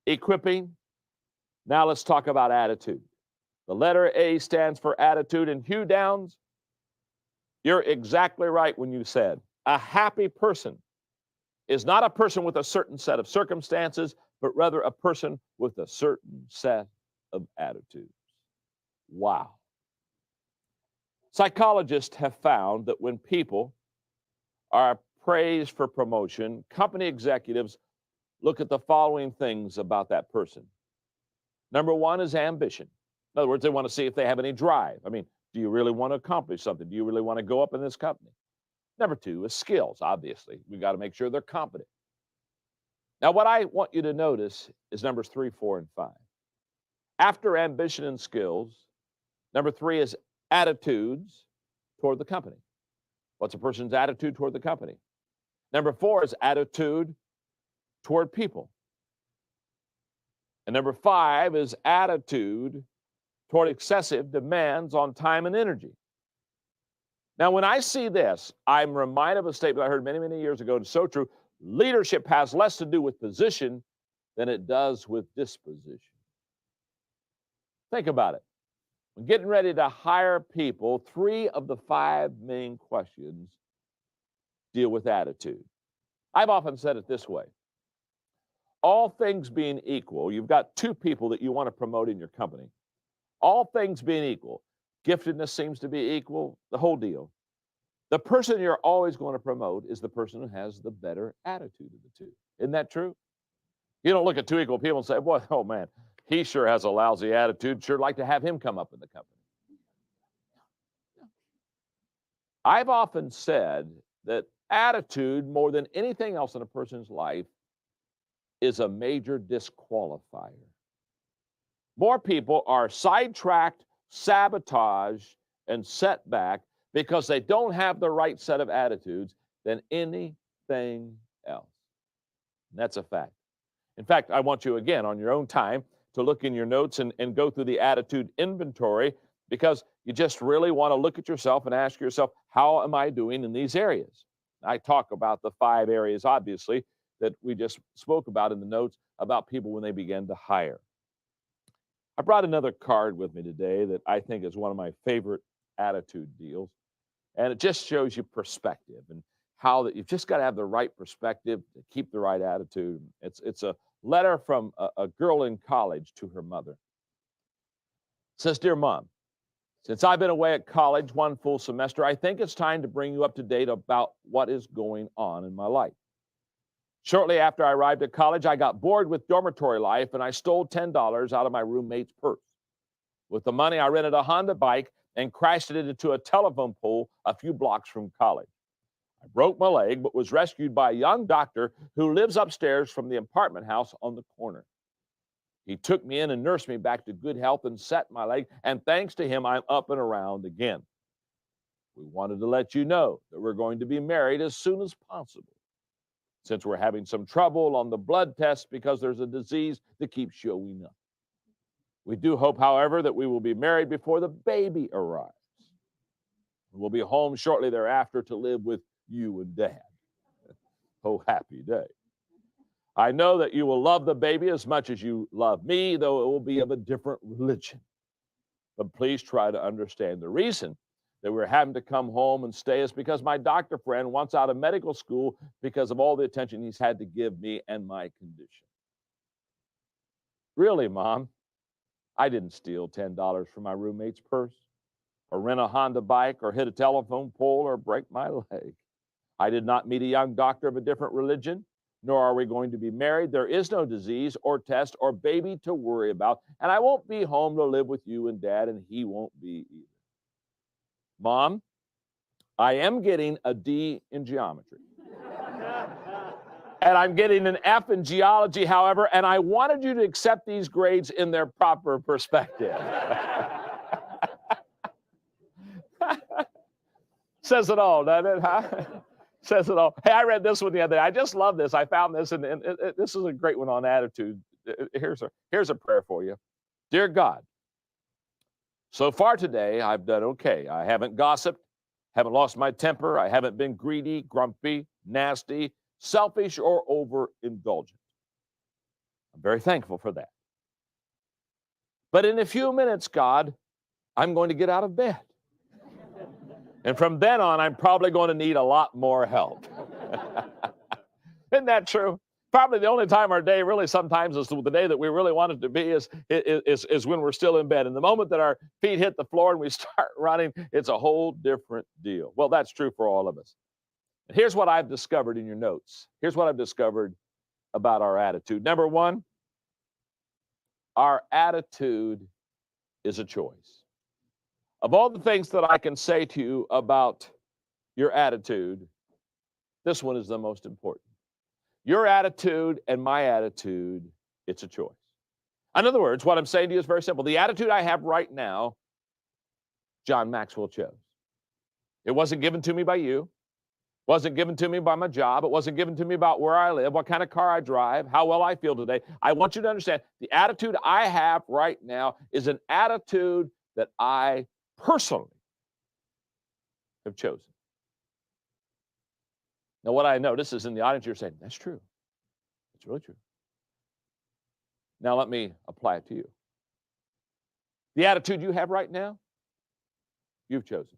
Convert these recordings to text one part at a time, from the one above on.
equipping. Now let's talk about attitude. The letter A stands for attitude. And Hugh Downs, you're exactly right when you said a happy person is not a person with a certain set of circumstances, but rather a person with a certain set of attitudes. Wow. Psychologists have found that when people are praised for promotion, company executives look at the following things about that person. Number one is ambition. In other words, they want to see if they have any drive. I mean, do you really want to accomplish something? Do you really want to go up in this company? Number two is skills, obviously. We've got to make sure they're competent. Now, what I want you to notice is numbers 3, 4, and 5. After ambition and skills, number 3 is attitudes toward the company. What's a person's attitude toward the company? Number 4 is attitude toward people. And number 5 is attitude toward excessive demands on time and energy. Now, when I see this, I'm reminded of a statement I heard many, many years ago. It's so true. Leadership has less to do with position than it does with disposition. Think about it. When getting ready to hire people, 3 of the 5 main questions deal with attitude. I've often said it this way. All things being equal, you've got 2 people that you want to promote in your company. All things being equal, giftedness seems to be equal, the whole deal. The person you're always going to promote is the person who has the better attitude of the 2. Isn't that true? You don't look at 2 equal people and say, boy, oh man, he sure has a lousy attitude. Sure like to have him come up in the company. I've often said that attitude, more than anything else in a person's life, is a major disqualifier. More people are sidetracked, sabotaged, and set back because they don't have the right set of attitudes than anything else. And that's a fact. In fact, I want you again on your own time to look in your notes and go through the attitude inventory, because you just really want to look at yourself and ask yourself, how am I doing in these areas? I talk about the 5 areas, obviously, that we just spoke about in the notes about people when they begin to hire. I brought another card with me today that I think is one of my favorite attitude deals. And it just shows you perspective and how that you've just got to have the right perspective to keep the right attitude. It's a letter from a girl in college to her mother. It says, Dear Mom, since I've been away at college 1 full semester, I think it's time to bring you up to date about what is going on in my life. Shortly after I arrived at college, I got bored with dormitory life and I stole $10 out of my roommate's purse. With the money, I rented a Honda bike and crashed it into a telephone pole a few blocks from college. I broke my leg, but was rescued by a young doctor who lives upstairs from the apartment house on the corner. He took me in and nursed me back to good health and set my leg, and thanks to him, I'm up and around again. We wanted to let you know that we're going to be married as soon as possible, since we're having some trouble on the blood test because there's a disease that keeps showing up. We do hope, however, that we will be married before the baby arrives. We'll be home shortly thereafter to live with you and Dad. Oh, happy day. I know that you will love the baby as much as you love me, though it will be of a different religion. But please try to understand the reason that we're having to come home and stay is because my doctor friend wants out of medical school because of all the attention he's had to give me and my condition. Really, Mom, I didn't steal $10 from my roommate's purse, or rent a Honda bike, or hit a telephone pole, or break my leg. I did not meet a young doctor of a different religion, nor are we going to be married. There is no disease or test or baby to worry about, and I won't be home to live with you and Dad, and he won't be either. Mom, I am getting a D in geometry. And I'm getting an F in geology, however, and I wanted you to accept these grades in their proper perspective. Says it all, doesn't it, huh? Says it all. Hey, I read this one the other day. I just love this. I found this, and this is a great one on attitude. Here's a prayer for you. Dear God, so far today, I've done okay. I haven't gossiped, haven't lost my temper. I haven't been greedy, grumpy, nasty, selfish, or overindulgent. I'm very thankful for that. But in a few minutes, God, I'm going to get out of bed. And from then on, I'm probably going to need a lot more help. Isn't that true? Probably the only time our day really sometimes is the day that we really want it to be is when we're still in bed. And the moment that our feet hit the floor and we start running, it's a whole different deal. Well, that's true for all of us. And here's what I've discovered in your notes. Here's what I've discovered about our attitude. Number one, our attitude is a choice. Of all the things that I can say to you about your attitude, this one is the most important. Your attitude and my attitude, it's a choice. In other words, what I'm saying to you is very simple. The attitude I have right now, John Maxwell chose. It wasn't given to me by you. It wasn't given to me by my job. It wasn't given to me about where I live, what kind of car I drive, how well I feel today. I want you to understand the attitude I have right now is an attitude that I personally have chosen. Now, what I notice is in the audience, you're saying, that's true. It's really true. Now, let me apply it to you. The attitude you have right now, you've chosen.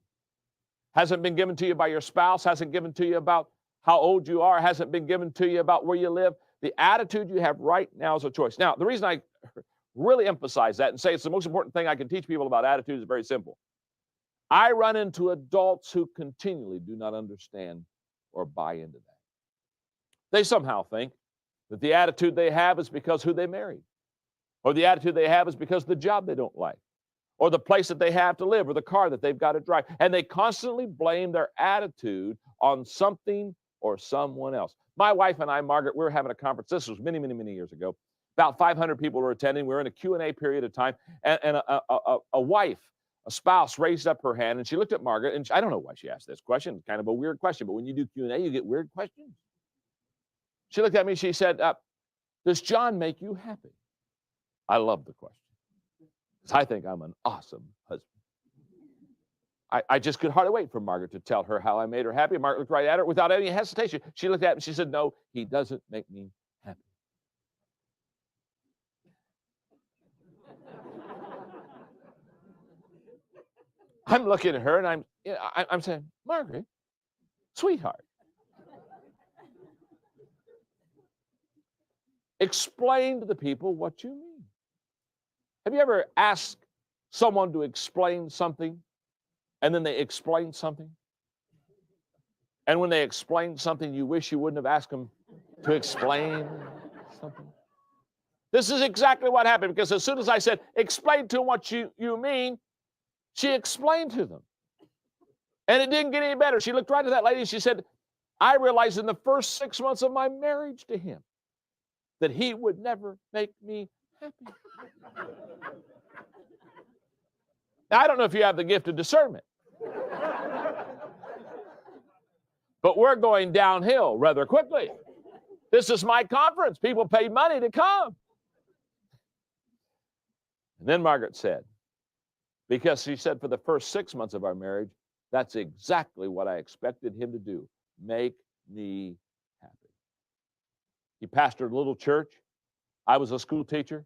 Hasn't been given to you by your spouse, hasn't given to you about how old you are, hasn't been given to you about where you live. The attitude you have right now is a choice. Now, the reason I really emphasize that and say it's the most important thing I can teach people about attitude is very simple. I run into adults who continually do not understand or buy into that. They somehow think that the attitude they have is because who they married, or the attitude they have is because of the job they don't like, or the place that they have to live, or the car that they've got to drive. And they constantly blame their attitude on something or someone else. My wife and I, Margaret, we were having a conference. This was many, many, many years ago. About 500 people were attending. We were in a Q&A period of time, and a wife, a spouse raised up her hand, and she looked at Margaret, and I don't know why she asked this question. It's kind of a weird question, but when you do Q&A, you get weird questions. She looked at me, she said, does John make you happy? I love the question, because I think I'm an awesome husband. I just could hardly wait for Margaret to tell her how I made her happy. Margaret looked right at her without any hesitation. She looked at me, and she said, no, he doesn't make me happy. I'm looking at her, and I'm saying, Margaret, sweetheart, explain to the people what you mean. Have you ever asked someone to explain something, and then they explain something? And when they explain something, you wish you wouldn't have asked them to explain something? This is exactly what happened, because as soon as I said, explain to them what you mean, she explained to them. And it didn't get any better. She looked right at that lady and she said, I realized in the first 6 months of my marriage to him that he would never make me happy. Now, I don't know if you have the gift of discernment, but we're going downhill rather quickly. This is my conference. People pay money to come. And then Margaret said, because she said for the first 6 months of our marriage, that's exactly what I expected him to do, make me happy. He pastored a little church. I was a school teacher.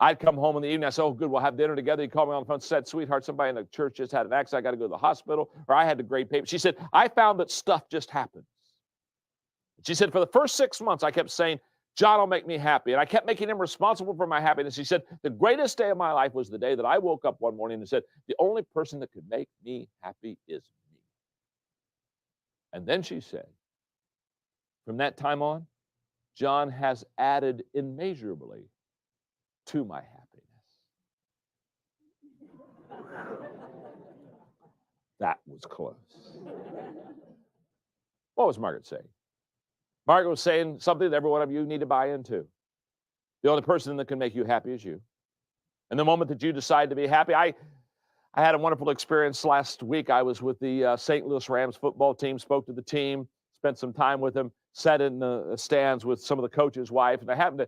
I'd come home in the evening. I said, oh, good, we'll have dinner together. He'd call me on the phone and said, sweetheart, somebody in the church just had an accident. I got to go to the hospital, or I had to grade paper. She said, I found that stuff just happens. She said, for the first 6 months, I kept saying, John will make me happy. And I kept making him responsible for my happiness. She said, the greatest day of my life was the day that I woke up one morning and said, the only person that could make me happy is me. And then she said, from that time on, John has added immeasurably to my happiness. That was close. What was Margaret saying? Margaret was saying something that every one of you need to buy into. The only person that can make you happy is you. And the moment that you decide to be happy, I had a wonderful experience last week. I was with the St. Louis Rams football team, spoke to the team, spent some time with them, sat in the stands with some of the coach's wife, and I happened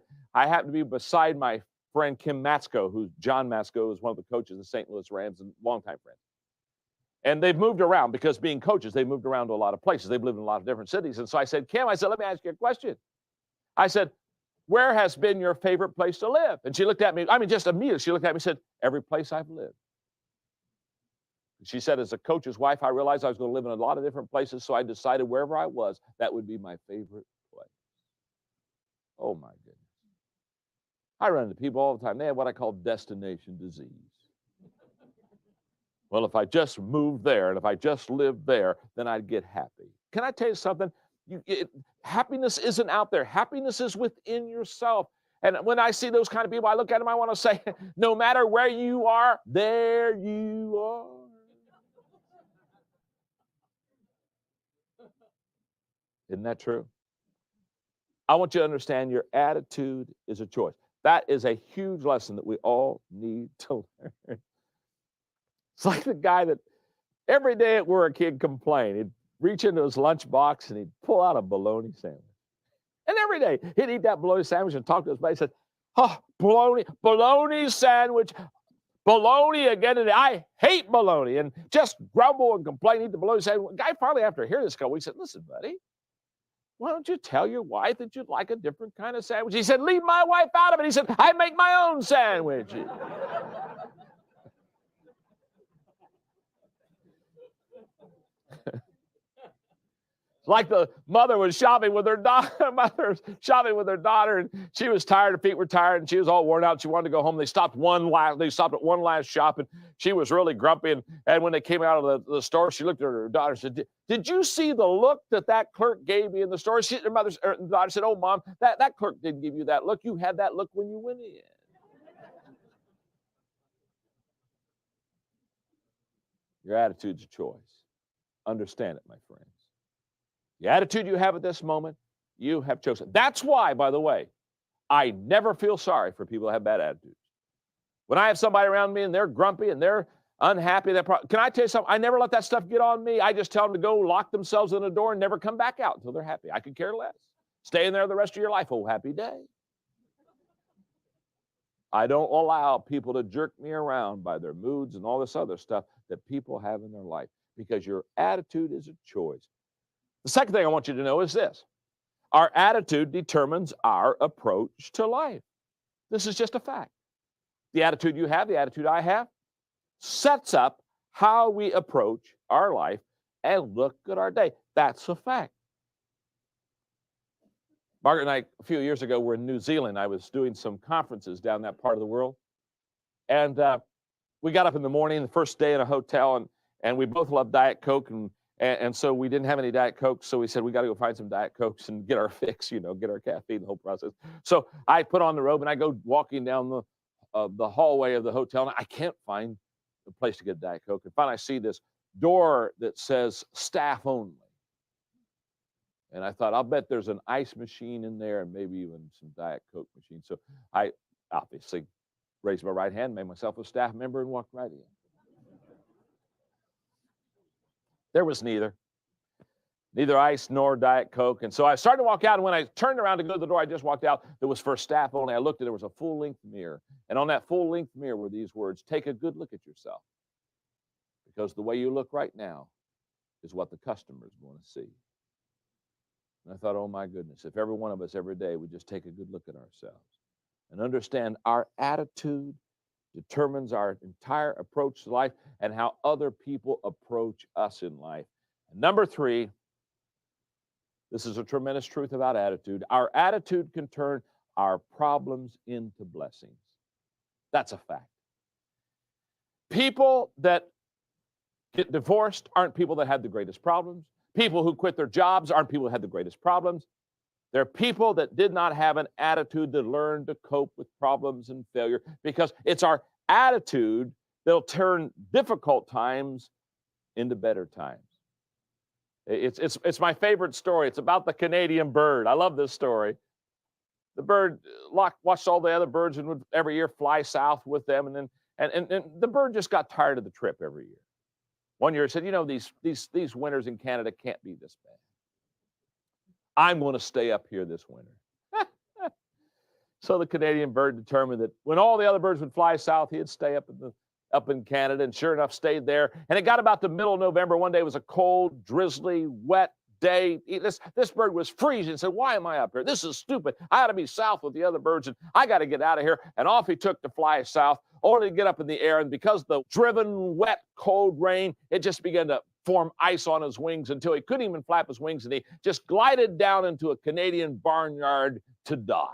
to be beside my friend Kim Matsko, who's John Matsko is one of the coaches of the St. Louis Rams and longtime friend. And they've moved around because being coaches, they've moved around to a lot of places. They've lived in a lot of different cities. And so I said, Kim, let me ask you a question. I said, where has been your favorite place to live? And she looked at me, I mean, just immediately, she looked at me and said, every place I've lived. She said, as a coach's wife, I realized I was going to live in a lot of different places, so I decided wherever I was, that would be my favorite place. Oh, my goodness. I run into people all the time. They have what I call destination disease. Well, if I just moved there and if I just lived there, then I'd get happy. Can I tell you something? Happiness isn't out there. Happiness is within yourself. And when I see those kind of people, I look at them, I want to say, no matter where you are, there you are. Isn't that true? I want you to understand your attitude is a choice. That is a huge lesson that we all need to learn. It's like the guy that every day at work he'd complain. He'd reach into his lunchbox and he'd pull out a bologna sandwich. And every day he'd eat that bologna sandwich and talk to his buddy. He said, oh, bologna sandwich, bologna again today. I hate bologna. And just grumble and complain, eat the bologna sandwich. The guy finally, after hearing this couple weeks, said, listen, buddy, why don't you tell your wife that you'd like a different kind of sandwich? He said, leave my wife out of it. He said, I make my own sandwich. Like the mother was shopping with her daughter, and she was tired, her feet were tired, and she was all worn out. She wanted to go home. They stopped at one last shop, and she was really grumpy. And when they came out of the store, she looked at her daughter and said, did you see the look that clerk gave me in the store? Her daughter said, oh, Mom, that clerk didn't give you that look. You had that look when you went in. Your attitude's a choice. Understand it, my friends. The attitude you have at this moment, you have chosen. That's why, by the way, I never feel sorry for people that have bad attitudes. When I have somebody around me and they're grumpy and they're unhappy, can I tell you something? I never let that stuff get on me. I just tell them to go lock themselves in a door and never come back out until they're happy. I could care less. Stay in there the rest of your life. Oh, happy day. I don't allow people to jerk me around by their moods and all this other stuff that people have in their life, because your attitude is a choice. The second thing I want you to know is this. Our attitude determines our approach to life. This is just a fact. The attitude you have, the attitude I have, sets up how we approach our life and look at our day. That's a fact. Margaret and I, a few years ago, were in New Zealand. I was doing some conferences down that part of the world. And we got up in the morning, the first day in a hotel, and we both loved Diet Coke, and so we didn't have any Diet Coke, so we said, we got to go find some Diet Cokes and get our fix, get our caffeine, the whole process. So I put on the robe, and I go walking down the hallway of the hotel, and I can't find a place to get a Diet Coke. And finally, I see this door that says staff only. And I thought, I'll bet there's an ice machine in there and maybe even some Diet Coke machine. So I obviously raised my right hand, made myself a staff member, and walked right in. There was neither ice nor Diet Coke. And so I started to walk out, and when I turned around to go to the door I just walked out, it was for staff only. I looked, and there was a full-length mirror. And on that full-length mirror were these words, take a good look at yourself, because the way you look right now is what the customer is going to see. And I thought, oh my goodness, if every one of us every day would just take a good look at ourselves and understand our attitude determines our entire approach to life and how other people approach us in life. And number three, this is a tremendous truth about attitude. Our attitude can turn our problems into blessings. That's a fact. People that get divorced aren't people that have the greatest problems. People who quit their jobs aren't people who had the greatest problems. They're people that did not have an attitude to learn to cope with problems and failure, because it's our attitude that'll turn difficult times into better times. It's my favorite story. It's about the Canadian bird. I love this story. The bird watched all the other birds and would every year fly south with them, and the bird just got tired of the trip every year. One year he said, these winters in Canada can't be this bad. I'm going to stay up here this winter. So the Canadian bird determined that when all the other birds would fly south, he'd stay up in Canada, and sure enough, stayed there. And it got about the middle of November. One day it was a cold, drizzly, wet day. This bird was freezing. He said, why am I up here? This is stupid. I ought to be south with the other birds, and I got to get out of here. And off he took to fly south, only to get up in the air. And because of the driven, wet, cold rain, it just began to form ice on his wings until he couldn't even flap his wings, and he just glided down into a Canadian barnyard to die.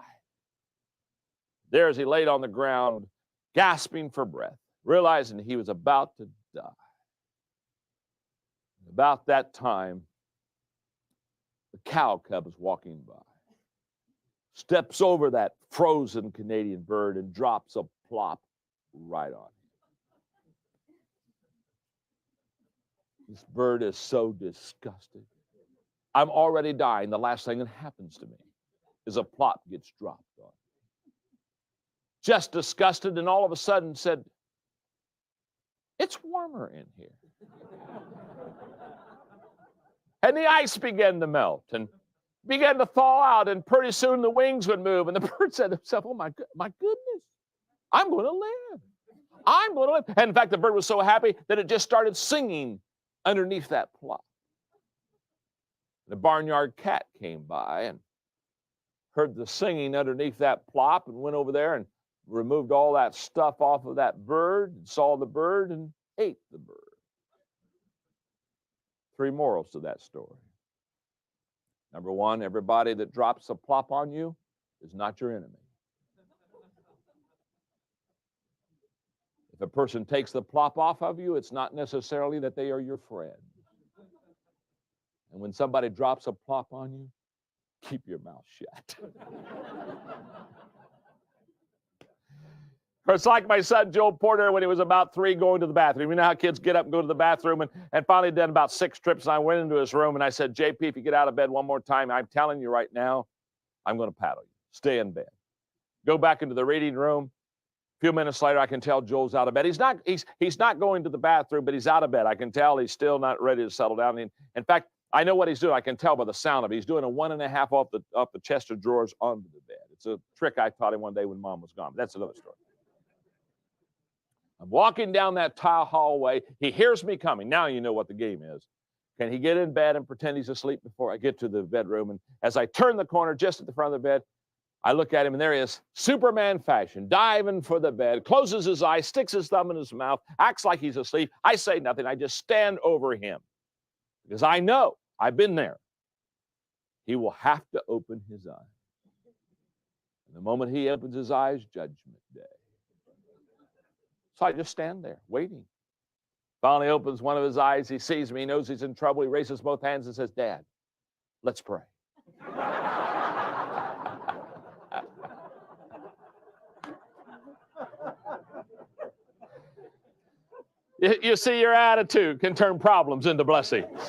There as he laid on the ground, gasping for breath, realizing he was about to die. About that time, the cow cub is walking by, steps over that frozen Canadian bird and drops a plop right on him. This bird is so disgusted. I'm already dying. The last thing that happens to me is a plop gets dropped on me. Just disgusted, and all of a sudden said, it's warmer in here. And the ice began to melt and began to thaw out, and pretty soon the wings would move. And the bird said to himself, oh my goodness, I'm going to live. I'm going to live. And in fact, the bird was so happy that it just started singing underneath that plot. The barnyard cat came by and heard the singing underneath that plop and went over there and removed all that stuff off of that bird and saw the bird and ate the bird. 3 morals to that story. Number 1, everybody that drops a plop on you is not your enemy. If a person takes the plop off of you, it's not necessarily that they are your friend. And when somebody drops a plop on you, keep your mouth shut. It's like my son Joe Porter when he was about 3 going to the bathroom. You know how kids get up and go to the bathroom, and finally done about 6 trips, and I went into his room and I said, JP, if you get out of bed one more time, I'm telling you right now, I'm going to paddle you. Stay in bed. Go back into the reading room. A few minutes later, I can tell Joel's out of bed. He's not going to the bathroom, but he's out of bed. I can tell he's still not ready to settle down. In fact, I know what he's doing. I can tell by the sound of it. He's doing a 1.5 off the chest of drawers onto the bed. It's a trick I taught him one day when Mom was gone. But that's another story. I'm walking down that tile hallway. He hears me coming. Now you know what the game is. Can he get in bed and pretend he's asleep before I get to the bedroom? And as I turn the corner just at the front of the bed, I look at him, and there he is, Superman fashion, diving for the bed, closes his eyes, sticks his thumb in his mouth, acts like he's asleep. I say nothing. I just stand over him because I know, I've been there. He will have to open his eyes. And the moment he opens his eyes, Judgment Day. So I just stand there waiting. Finally opens one of his eyes. He sees me. He knows he's in trouble. He raises both hands and says, Dad, let's pray. You see, your attitude can turn problems into blessings.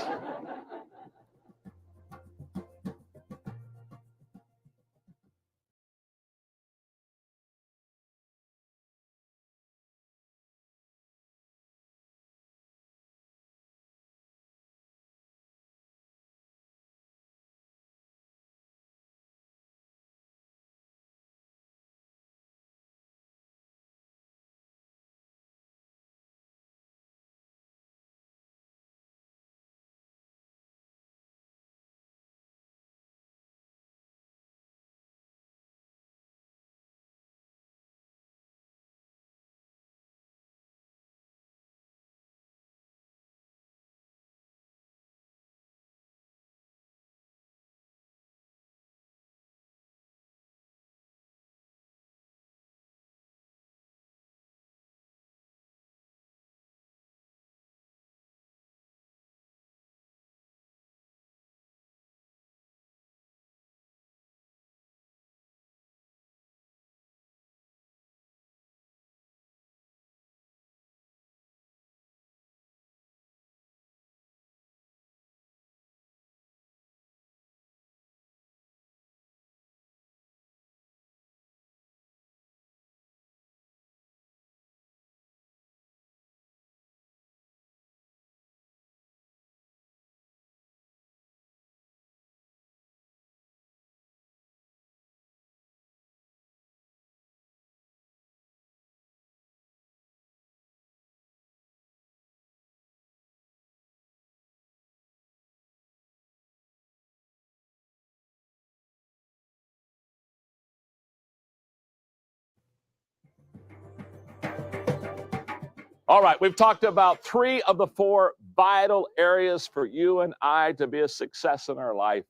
All right, we've talked about 3 of the 4 vital areas for you and I to be a success in our life.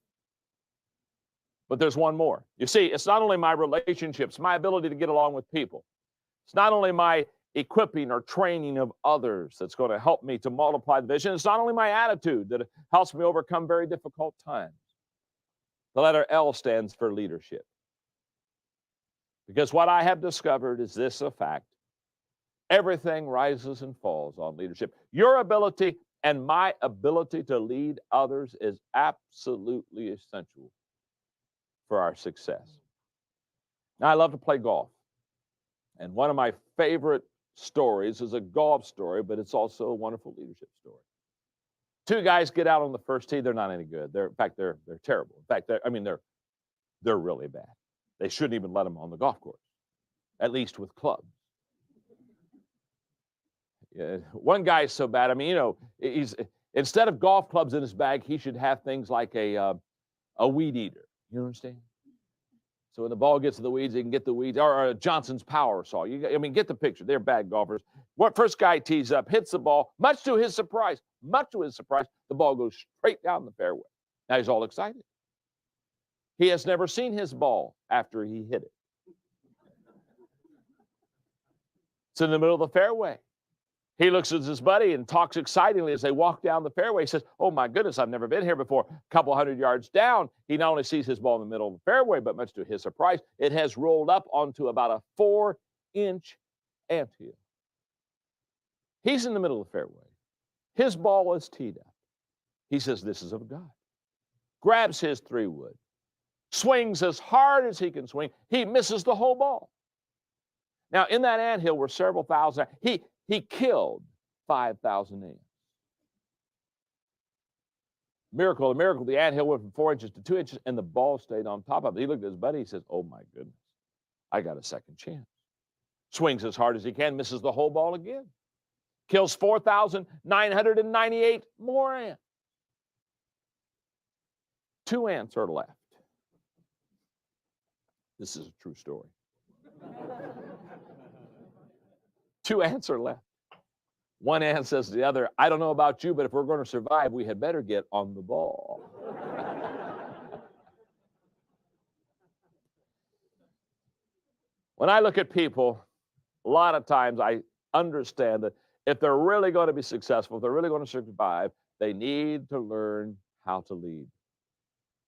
But there's one more. You see, it's not only my relationships, my ability to get along with people. It's not only my equipping or training of others that's going to help me to multiply the vision. It's not only my attitude that helps me overcome very difficult times. The letter L stands for leadership. Because what I have discovered is this a fact. Everything rises and falls on leadership. Your ability and my ability to lead others is absolutely essential for our success. Now, I love to play golf. And one of my favorite stories is a golf story, but it's also a wonderful leadership story. 2 guys get out on the first tee. They're not any good. In fact, they're terrible. In fact, they're really bad. They shouldn't even let them on the golf course, at least with clubs. Yeah, one guy's so bad. I mean, you know, he's instead of golf clubs in his bag, he should have things like a weed eater. You understand? So when the ball gets to the weeds, he can get the weeds, or a Johnson's power saw. I mean, get the picture. They're bad golfers. What first guy tees up, hits the ball, much to his surprise, the ball goes straight down the fairway. Now he's all excited. He has never seen his ball after he hit it. It's in the middle of the fairway. He looks at his buddy and talks excitingly as they walk down the fairway. He says, "Oh my goodness, I've never been here before." A couple hundred yards down, he not only sees his ball in the middle of the fairway, but much to his surprise, it has rolled up onto about a 4-inch anthill. He's in the middle of the fairway. His ball is teed up. He says, "This is of God." Grabs his 3-wood, swings as hard as he can swing. He misses the whole ball. Now, in that anthill were several thousand. He killed 5,000 ants. Miracle, a miracle. The anthill went from 4 inches to 2 inches, and the ball stayed on top of it. He looked at his buddy. He says, "Oh, my goodness, I got a second chance." Swings as hard as he can, misses the whole ball again. Kills 4,998 more ants. 2 ants are left. This is a true story. 2 ants are left. One ant says to the other, "I don't know about you, but if we're going to survive, we had better get on the ball." When I look at people, a lot of times I understand that if they're really going to be successful, if they're really going to survive, they need to learn how to lead.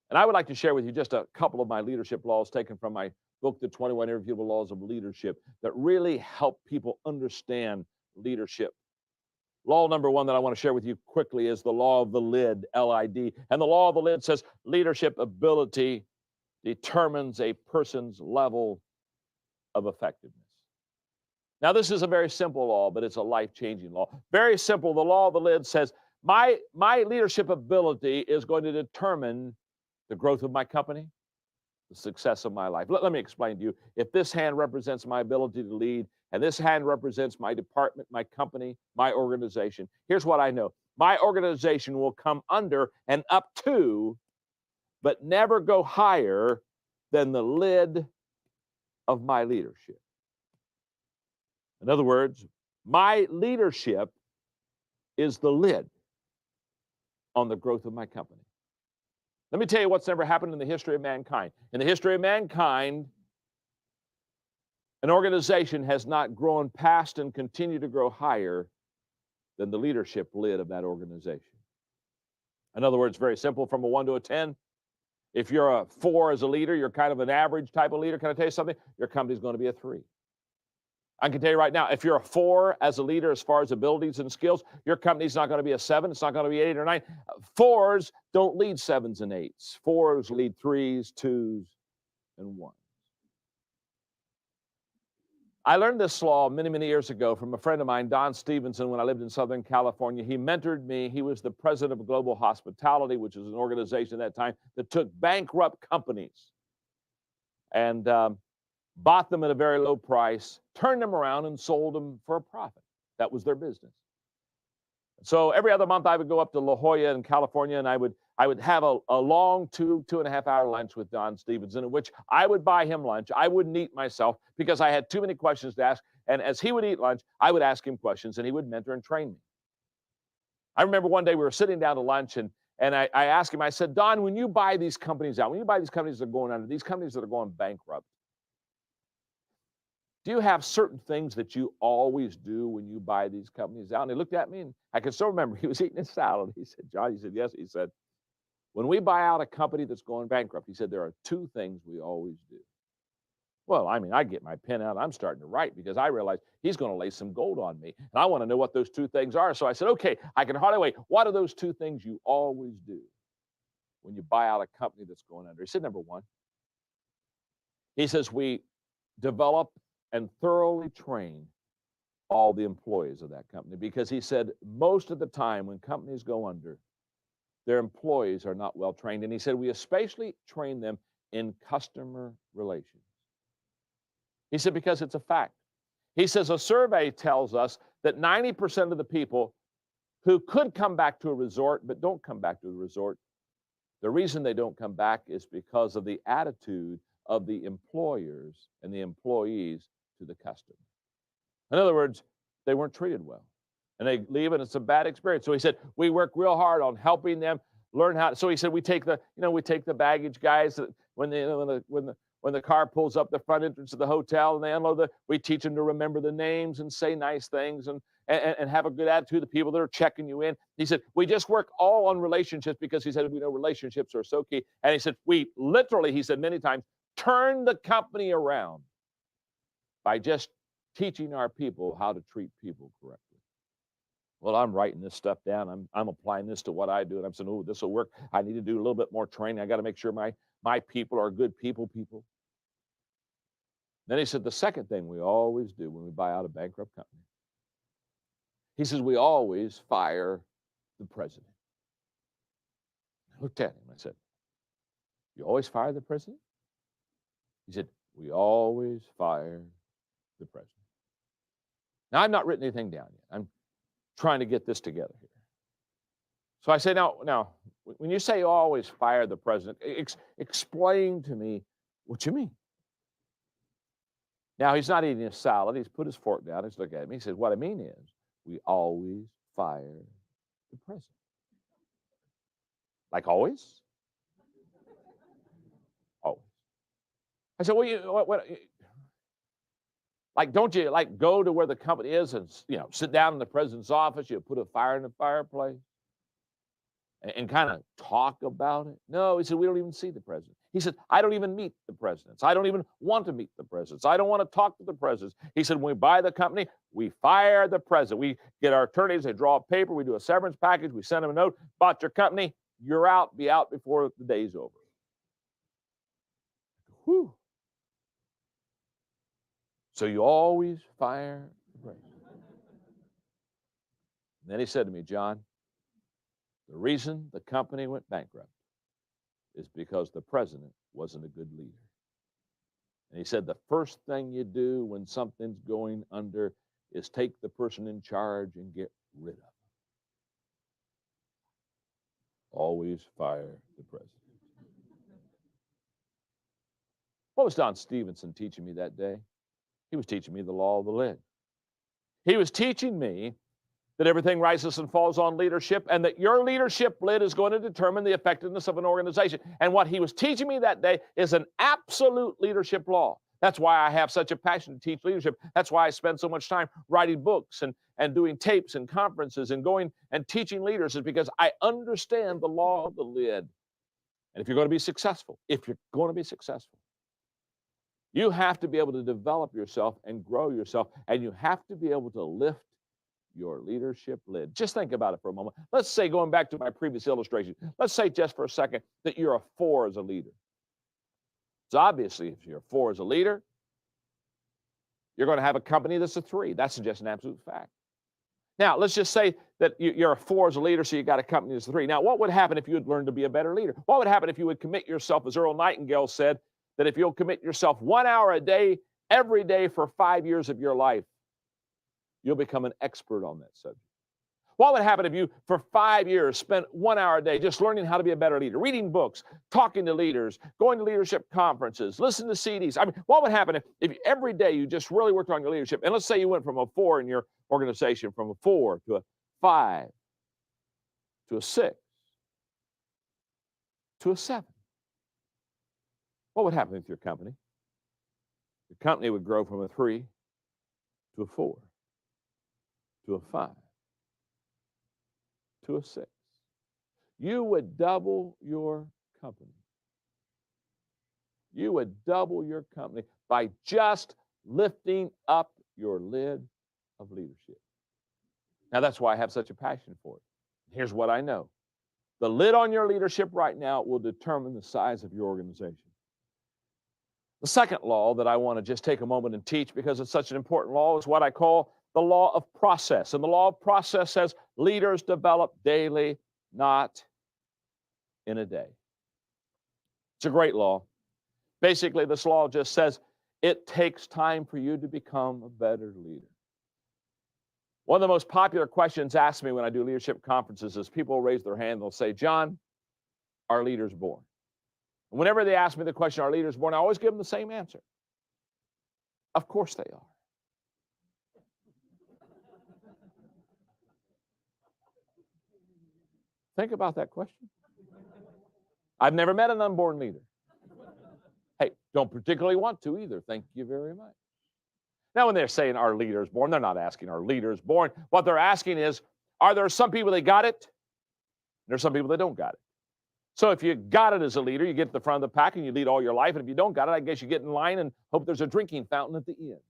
And I would like to share with you just a couple of my leadership laws taken from my book, The 21 Irrefutable Laws of Leadership, that really help people understand leadership. Law number 1 that I want to share with you quickly is the law of the lid, L-I-D. And the law of the lid says leadership ability determines a person's level of effectiveness. Now, this is a very simple law, but it's a life-changing law. Very simple. The law of the lid says my leadership ability is going to determine the growth of my company, the success of my life. Let me explain to you. If this hand represents my ability to lead, and this hand represents my department, my company, my organization, here's what I know. My organization will come under and up to, but never go higher than the lid of my leadership. In other words, my leadership is the lid on the growth of my company. Let me tell you what's never happened in the history of mankind. In the history of mankind, an organization has not grown past and continued to grow higher than the leadership lid of that organization. In other words, very simple, from a 1 to a 10, if you're a 4 as a leader, you're kind of an average type of leader. Can I tell you something? Your company's going to be a 3. I can tell you right now, if you're a 4 as a leader as far as abilities and skills, your company's not going to be a 7. It's not going to be 8 or 9. 4s don't lead 7s and 8s. 4s lead 3s, 2s, and 1s. I learned this law many, many years ago from a friend of mine, Don Stevenson, when I lived in Southern California. He mentored me. He was the president of Global Hospitality, which is an organization at that time that took bankrupt companies and bought them at a very low price, turned them around, and sold them for a profit. That was their business. So every other month, I would go up to La Jolla in California, and I would have a long 2.5 hour lunch with Don Stevenson, in which I would buy him lunch. I wouldn't eat myself because I had too many questions to ask, And as he would eat lunch, I would ask him questions, and he would mentor and train me. I remember one day we were sitting down to lunch, and I asked him, I said, Don, when you buy these companies out, when you buy these companies that are going under, these companies that are going bankrupt, do you have certain things that you always do when you buy these companies out? And he looked at me, and I can still remember he was eating his salad. He said, John, he said, yes. He said, when we buy out a company that's going bankrupt, he said, there are two things we always do. Well, I mean, I get my pen out. I'm starting to write because I realize he's going to lay some gold on me. And I want to know what those two things are. So I said, okay, I can hardly wait. What are those two things you always do when you buy out a company that's going under? He said, number one, he says, we develop and thoroughly train all the employees of that company, because he said most of the time when companies go under, their employees are not well trained. And he said, we especially train them in customer relations. He said, because it's a fact. He says, a survey tells us that 90% of the people who could come back to a resort but don't come back to the resort, the reason they don't come back is because of the attitude of the employers and the employees to the customer. In other words, they weren't treated well, and they leave, and it's a bad experience. So he said, we work real hard on helping them learn how. So he said, we take the baggage guys that when the car pulls up the front entrance of the hotel and they unload we teach them to remember the names and say nice things and have a good attitude. The people that are checking you in. He said, we just work all on relationships, because he said, we know relationships are so key. And he said, we literally, he said many times, turn the company around by just teaching our people how to treat people correctly. Well, I'm writing this stuff down. I'm applying this to what I do. And I'm saying, oh, this will work. I need to do a little bit more training. I got to make sure my people are good people. Then he said, the second thing we always do when we buy out a bankrupt company, he says, we always fire the president. I looked at him. I said, you always fire the president? He said, we always fire the president. Now, I've not written anything down yet. I'm trying to get this together here. So I say, now, when you say you always fire the president, explain to me what you mean. Now, he's not eating his salad. He's put his fork down. He's looking at me. He says, what I mean is, we always fire the president. Like always? Always. I said, well, like, don't you go to where the company is and sit down in the president's office? You put a fire in the fireplace and kind of talk about it? No, he said, we don't even see the president. He said, I don't even meet the presidents. I don't even want to meet the presidents. I don't want to talk to the presidents. He said, when we buy the company, we fire the president. We get our attorneys, they draw a paper, we do a severance package, we send them a note, bought your company, you're out, be out before the day's over. Whew. So you always fire the president. And then he said to me, John, the reason the company went bankrupt is because the president wasn't a good leader. And he said, the first thing you do when something's going under is take the person in charge and get rid of them. Always fire the president. What was Don Stevenson teaching me that day? He was teaching me the law of the lid. He was teaching me that everything rises and falls on leadership, and that your leadership lid is going to determine the effectiveness of an organization. And what he was teaching me that day is an absolute leadership law. That's why I have such a passion to teach leadership. That's why I spend so much time writing books and doing tapes and conferences and going and teaching leaders, is because I understand the law of the lid. And if you're going to be successful, you have to be able to develop yourself and grow yourself, and you have to be able to lift your leadership lid. Just think about it for a moment. Let's say, going back to my previous illustration, let's say just for a second that you're a 4 as a leader. So obviously, if you're a 4 as a leader, you're going to have a company that's a 3. That's just an absolute fact. Now, let's just say that you're a 4 as a leader, so you got a company that's a 3. Now, what would happen if you had learned to be a better leader? What would happen if you would commit yourself, as Earl Nightingale said, that if you'll commit yourself 1 hour a day, every day for 5 years of your life, you'll become an expert on that subject. What would happen if you, for 5 years, spent 1 hour a day just learning how to be a better leader, reading books, talking to leaders, going to leadership conferences, listening to CDs? I mean, what would happen if every day you just really worked on your leadership? And let's say you went from a 4 in your organization, from a 4 to a 5 to a 6 to a 7. What would happen with your company? Your company would grow from a 3 to a 4 to a 5 to a 6. You would double your company. You would double your company by just lifting up your lid of leadership. Now, that's why I have such a passion for it. Here's what I know. The lid on your leadership right now will determine the size of your organization. The second law that I want to just take a moment and teach, because it's such an important law, is what I call the law of process. And the law of process says leaders develop daily, not in a day. It's a great law. Basically, this law just says it takes time for you to become a better leader. One of the most popular questions asked me when I do leadership conferences is people raise their hand, they'll say, John, are leaders born? And whenever they ask me the question, are leaders born, I always give them the same answer. Of course they are. Think about that question. I've never met an unborn leader. Hey, don't particularly want to either. Thank you very much. Now, when they're saying, are leaders born? They're not asking, are leaders born? What they're asking is, are there some people that got it? There's some people that don't got it. So if you got it as a leader, you get to the front of the pack and you lead all your life. And if you don't got it, I guess you get in line and hope there's a drinking fountain at the end.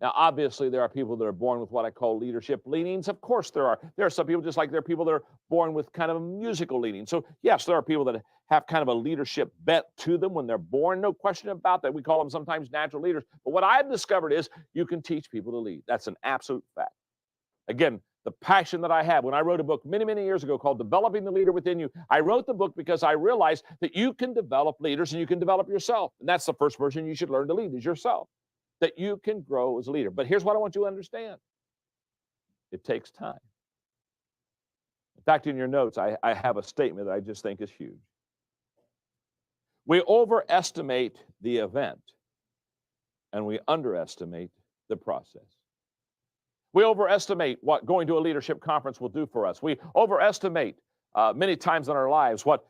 Now, obviously, there are people that are born with what I call leadership leanings. Of course there are. There are some people, just like there are people that are born with kind of a musical leaning. So, yes, there are people that have kind of a leadership bent to them when they're born. No question about that. We call them sometimes natural leaders. But what I've discovered is you can teach people to lead. That's an absolute fact. Again, the passion that I have. When I wrote a book many, many years ago called Developing the Leader Within You, I wrote the book because I realized that you can develop leaders and you can develop yourself. And that's the first person you should learn to lead is yourself. That you can grow as a leader. But here's what I want you to understand. It takes time. In fact, in your notes, I have a statement that I just think is huge. We overestimate the event and we underestimate the process. We overestimate what going to a leadership conference will do for us. We overestimate many times in our lives what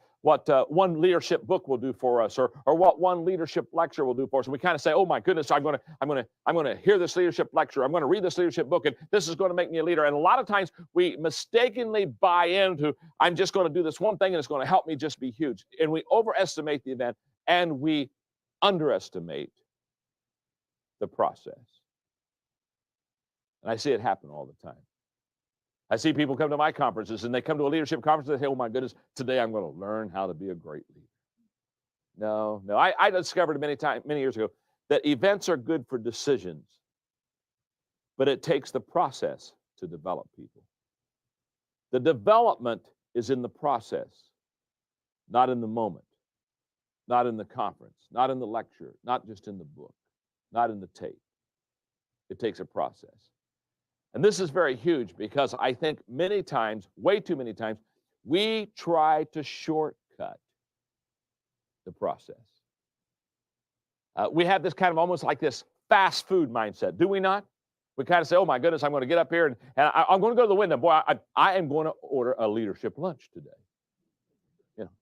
one leadership book will do for us, or what one leadership lecture will do for us. And we kind of say, "Oh my goodness, I'm going to hear this leadership lecture. I'm going to read this leadership book, and this is going to make me a leader." And a lot of times we mistakenly buy into, "I'm just going to do this one thing, and it's going to help me just be huge." And we overestimate the event, and we underestimate the process. And I see it happen all the time. I see people come to my conferences and they come to a leadership conference and they say, "Oh my goodness, today I'm going to learn how to be a great leader." No. I discovered many years ago that events are good for decisions, but it takes the process to develop people. The development is in the process, not in the moment, not in the conference, not in the lecture, not just in the book, not in the tape. It takes a process. And this is very huge because I think many times, way too many times, we try to shortcut the process. We have this kind of almost like this fast food mindset, do we not? We kind of say, "Oh my goodness, I'm going to get up here and I'm going to go to the window. Boy, I am going to order a leadership lunch today." You know,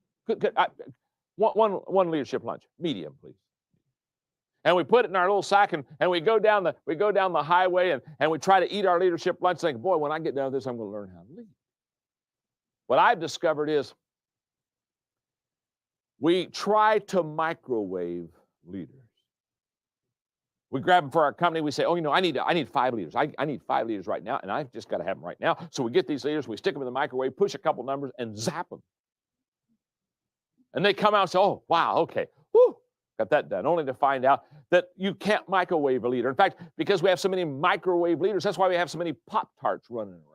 one leadership lunch, medium, please. And we put it in our little sack and we go down the highway and we try to eat our leadership lunch thinking, "Boy, when I get down to this, I'm going to learn how to lead." What I've discovered is we try to microwave leaders. We grab them for our company. We say, "Oh, I need 5 leaders. I need 5 leaders right now, and I've just got to have them right now." So we get these leaders, we stick them in the microwave, push a couple numbers, and zap them. And they come out and say, "Oh, wow, okay. Whew. Got that done," only to find out that you can't microwave a leader. In fact, because we have so many microwave leaders, that's why we have so many Pop-Tarts running around.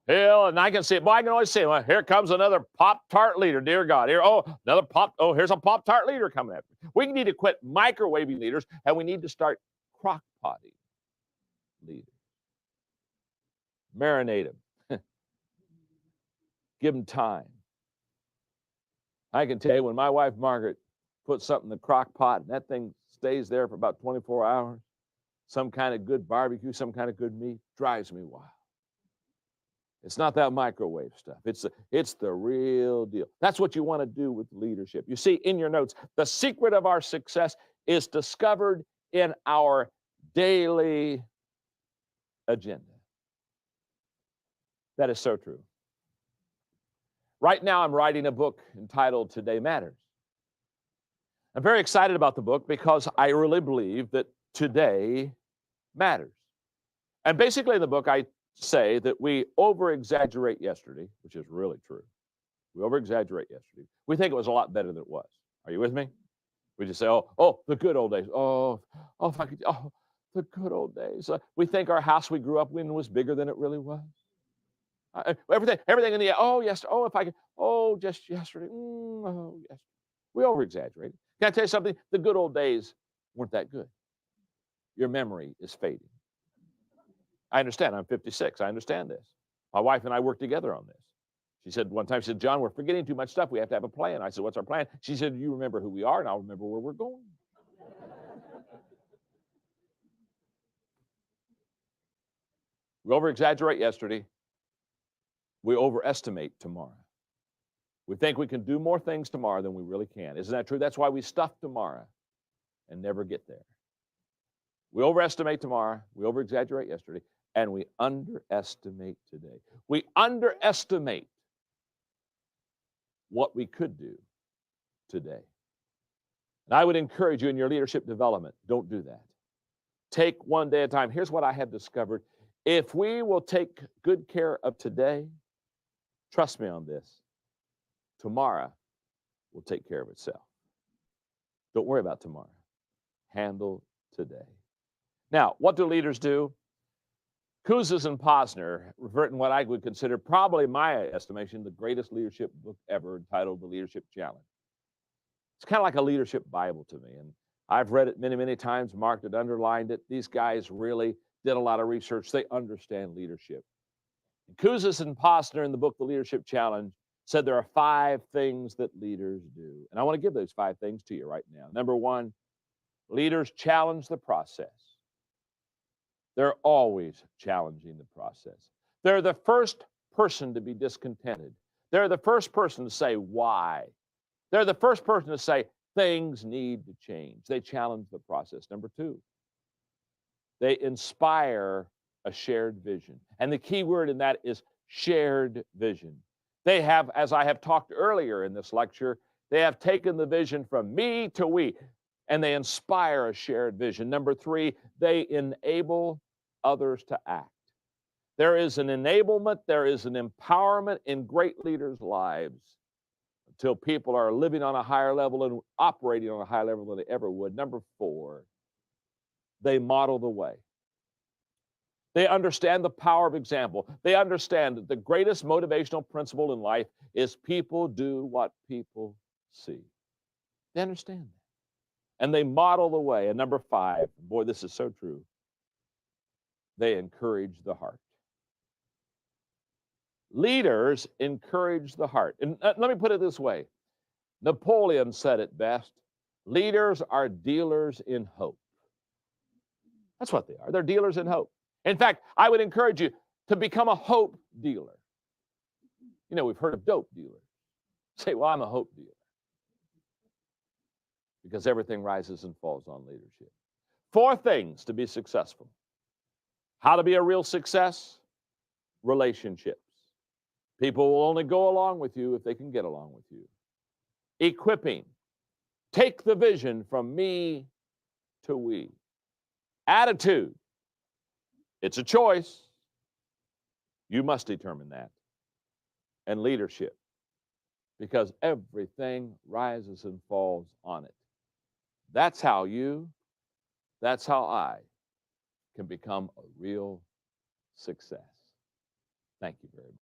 Hell, and I can see it. Boy, I can always say, "Well, here comes another Pop-Tart leader, dear God. Here, here's a Pop-Tart leader coming at me." We need to quit microwaving leaders, and we need to start crock-potting leaders. Marinate them. Give them time. I can tell you, when my wife Margaret puts something in the crock pot and that thing stays there for about 24 hours, some kind of good barbecue, some kind of good meat, drives me wild. It's not that microwave stuff. It's the real deal. That's what you want to do with leadership. You see in your notes, the secret of our success is discovered in our daily agenda. That is so true. Right now, I'm writing a book entitled Today Matters. I'm very excited about the book because I really believe that today matters. And basically in the book, I say that we over-exaggerate yesterday, which is really true. We over-exaggerate yesterday. We think it was a lot better than it was. Are you with me? We just say, oh, the good old days. If I could, the good old days. We think our house we grew up in was bigger than it really was. Everything in the, yes, if I could, just yesterday. Yes. We over-exaggerate. Can I tell you something? The good old days weren't that good. Your memory is fading. I understand. I'm 56. I understand this. My wife and I worked together on this. She said one time, John, we're forgetting too much stuff. We have to have a plan. I said, what's our plan? She said, you remember who we are, and I'll remember where we're going. We over-exaggerate yesterday. We overestimate tomorrow. We think we can do more things tomorrow than we really can. Isn't that true? That's why we stuff tomorrow and never get there. We overestimate tomorrow. We over-exaggerate yesterday. And we underestimate today. We underestimate what we could do today. And I would encourage you in your leadership development, don't do that. Take one day at a time. Here's what I have discovered. If we will take good care of today, trust me on this, tomorrow will take care of itself. Don't worry about tomorrow. Handle today. Now, what do leaders do? Kouzes and Posner have written what I would consider, probably my estimation, the greatest leadership book ever, entitled The Leadership Challenge. It's kind of like a leadership Bible to me, and I've read it many, many times, marked it, underlined it. These guys really did a lot of research. They understand leadership. And Kouzes and Posner in the book The Leadership Challenge said there are 5 things that leaders do. And I want to give those 5 things to you right now. Number 1, leaders challenge the process. They're always challenging the process. They're the first person to be discontented. They're the first person to say why. They're the first person to say things need to change. They challenge the process. Number 2, they inspire a shared vision. And the key word in that is shared vision. They have, as I have talked earlier in this lecture, they have taken the vision from me to we, and they inspire a shared vision. Number 3, they enable others to act. There is an enablement, there is an empowerment in great leaders' lives until people are living on a higher level and operating on a higher level than they ever would. Number 4, they model the way. They understand the power of example. They understand that the greatest motivational principle in life is people do what people see. They understand that. And they model the way. And number 5, boy, this is so true, they encourage the heart. Leaders encourage the heart. And let me put it this way. Napoleon said it best. Leaders are dealers in hope. That's what they are. They're dealers in hope. In fact, I would encourage you to become a hope dealer. You know, we've heard of dope dealers. Say, well, I'm a hope dealer. Because everything rises and falls on leadership. 4 things to be successful. How to be a real success? Relationships. People will only go along with you if they can get along with you. Equipping. Take the vision from me to we. Attitude. It's a choice. You must determine that. And leadership. Because everything rises and falls on it. That's how I can become a real success. Thank you very much.